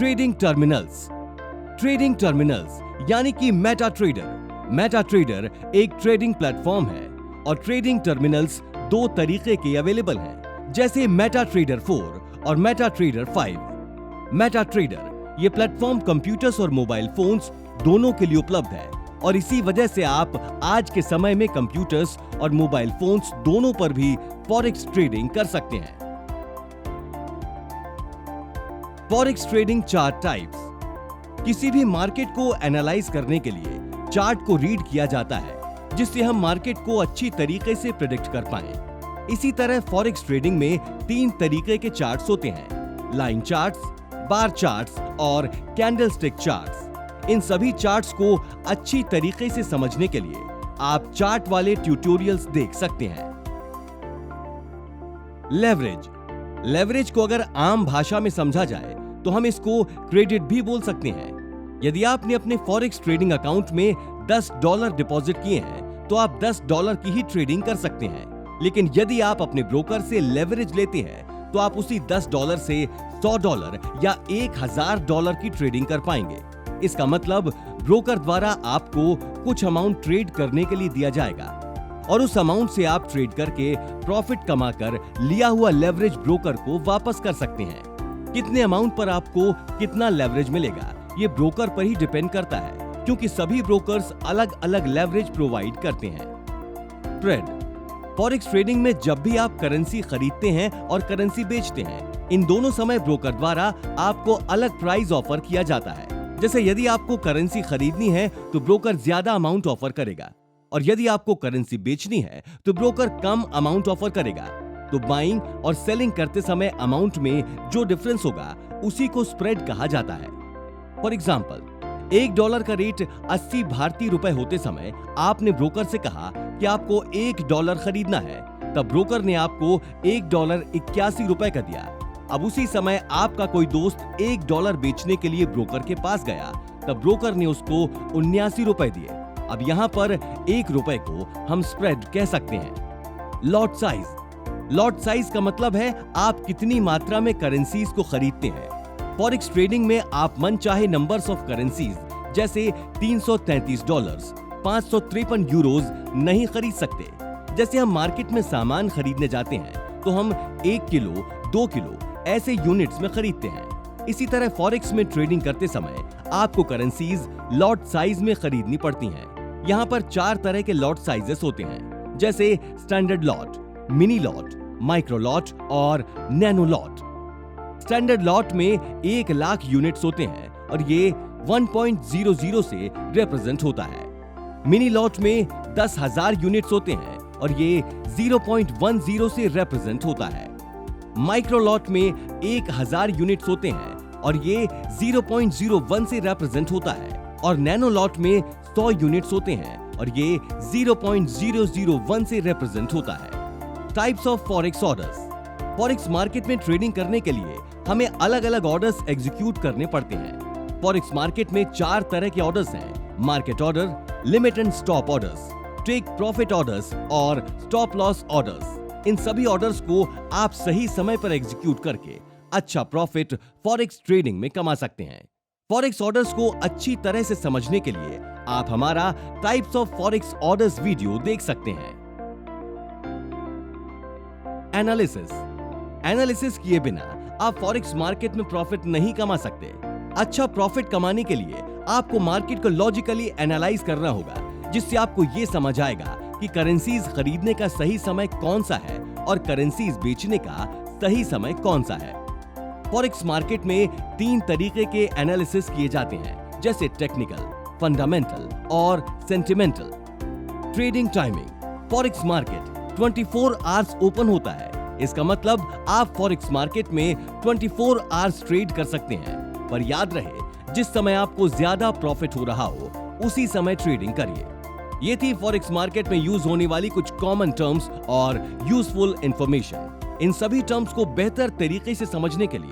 Trading terminals. Trading terminals यानी कि Meta trader. Meta trader एक ट्रेडिंग प्लेटफॉर्म है और ट्रेडिंग टर्मिनल्स दो तरीके के अवेलेबल हैं, जैसे मेटा ट्रेडर 4 और मेटा ट्रेडर 5। मेटा ट्रेडर ये प्लेटफॉर्म कंप्यूटर्स और मोबाइल फोन्स दोनों के लिए उपलब्ध है और इसी वजह से आप आज के समय में कंप्यूटर्स और मोबाइल फोन्स दोनों पर भी फॉरेक्स ट्रेडिंग कर सकते हैं। Forex trading chart types. किसी भी मार्केट को एनालाइज करने के लिए चार्ट को रीड किया जाता है, जिससे हम मार्केट को अच्छी तरीके से प्रेडिक्ट कर पाएं। इसी तरह फॉरेक्स ट्रेडिंग में 3 तरीके के चार्ट्स होते हैं: लाइन चार्ट्स, बार चार्ट्स और कैंडलस्टिक चार्ट्स। इन सभी चार्ट्स को अच्छी तरीके से समझने के लिए आप चार्ट वाले ट्यूटोरियल्स देख सकते हैं। लेवरेज। लेवरेज को अगर आम भाषा में समझा जाए तो हम इसको क्रेडिट भी बोल सकते हैं। यदि आपने अपने फॉरेक्स ट्रेडिंग अकाउंट में $10 डिपॉजिट किए हैं तो आप $10 की ही ट्रेडिंग कर सकते हैं, लेकिन यदि आप अपने ब्रोकर से लेवरेज लेते हैं तो आप उसी $10 से $100 या $1000 की ट्रेडिंग कर पाएंगे। इसका मतलब ब्रोकर द्वारा आपको कुछ अमाउंट ट्रेड करने के लिए दिया जाएगा और उस अमाउंट से आप ट्रेड करके प्रॉफिट कमाकर लिया हुआ लेवरेज ब्रोकर को वापस कर सकते हैं। कितने अमाउंट पर आपको कितना लेवरेज मिलेगा ये ब्रोकर पर ही डिपेंड करता है, क्योंकि सभी ब्रोकर्स अलग अलग लेवरेज प्रोवाइड करते हैं। ट्रेड। फॉरेक्स ट्रेडिंग में जब भी आप करेंसी खरीदते हैं और करेंसी बेचते हैं, इन दोनों समय ब्रोकर द्वारा आपको अलग प्राइस ऑफर किया जाता है। जैसे यदि आपको करेंसी खरीदनी है तो ब्रोकर ज्यादा अमाउंट ऑफर करेगा, और यदि आपको करेंसी बेचनी है तो ब्रोकर कम अमाउंट ऑफर करेगा। तो बाइंग और सेलिंग करते समय अमाउंट में जो डिफरेंस होगा उसी को स्प्रेड कहा जाता है। फॉर एग्जाम्पल, $1 का रेट 80 भारतीय रुपए होते समय आपने ब्रोकर से कहा कि आपको $1 खरीदना है, तब ब्रोकर ने आपको $1.81 का दिया। अब उसी समय आपका कोई दोस्त $1 बेचने के लिए ब्रोकर के पास गया, तब ब्रोकर ने उसको $79 दिए। अब यहाँ पर $1 को हम स्प्रेड कह सकते हैं। Lot size. लॉट साइज का मतलब है आप कितनी मात्रा में करेंसीज को खरीदते हैं। फॉरेक्स ट्रेडिंग में आप मनचाहे नंबर्स ऑफ करेंसीज जैसे $333, €553 नहीं खरीद सकते। जैसे हम मार्केट में सामान खरीदने जाते हैं तो हम 1 किलो, 2 किलो ऐसे यूनिट्स में खरीदते हैं। इसी तरह फॉरेक्स में ट्रेडिंग करते समय आपको करेंसीज लॉट साइज में खरीदनी पड़ती हैं। यहाँ पर 4 तरह के लॉट साइजेस होते हैं, जैसे standard lot, mini lot, micro lot और नैनो लॉट। स्टैंडर्ड लॉट में 1 लाख यूनिट्स होते हैं और ये 1.00 से रिप्रेजेंट होता है। मिनी लॉट में 10,000 यूनिट्स होते हैं और ये 0.10 से रिप्रेजेंट होता है। माइक्रो लॉट में 1000 यूनिट्स होते हैं और ये 0.01 से रिप्रेजेंट होता है, और नैनो लॉट में 100 यूनिट्स होते हैं और ये 0.001 से रिप्रेजेंट होता है। Types of forex orders. Forex market में ट्रेडिंग करने के लिए हमें अलग अलग ऑर्डर्स एग्जीक्यूट करने पड़ते हैं। फॉरेक्स मार्केट में 4 तरह के ऑर्डर्स हैं: market order, limit and stop orders, take profit orders और स्टॉप लॉस ऑर्डर्स। इन सभी ऑर्डर्स को आप सही समय पर एग्जीक्यूट करके अच्छा प्रॉफिट फॉरेक्स ट्रेडिंग में कमा सकते हैं। फॉरेक्स ऑर्डर्स को अच्छी तरह से समझने के लिए आप हमारा types of forex orders video देख सकते हैं। एनालिसिस। एनालिसिस किए बिना आप फॉरेक्स मार्केट में प्रॉफिट नहीं कमा सकते। अच्छा प्रॉफिट कमाने के लिए आपको मार्केट को लॉजिकली एनालाइज करना होगा, जिससे आपको ये समझ आएगा कि करेंसीज खरीदने का सही समय कौन सा है और करेंसीज बेचने का सही समय कौन सा है। फॉरेक्स मार्केट में 3 तरीके के एनालिसिस किए जाते हैं, जैसे टेक्निकल, फंडामेंटल और sentimental. Trading timing. Forex market 24 hours open होता है। इसका मतलब आप फॉरेक्स मार्केट में 24 आवर्स ट्रेड कर सकते हैं, पर याद रहे जिस समय आपको ज्यादा प्रॉफिट हो रहा हो उसी समय ट्रेडिंग करिए। ये थी फॉरेक्स मार्केट में यूज होने वाली कुछ कॉमन टर्म्स और यूजफुल इंफॉर्मेशन। इन सभी टर्म्स को बेहतर तरीके से समझने के लिए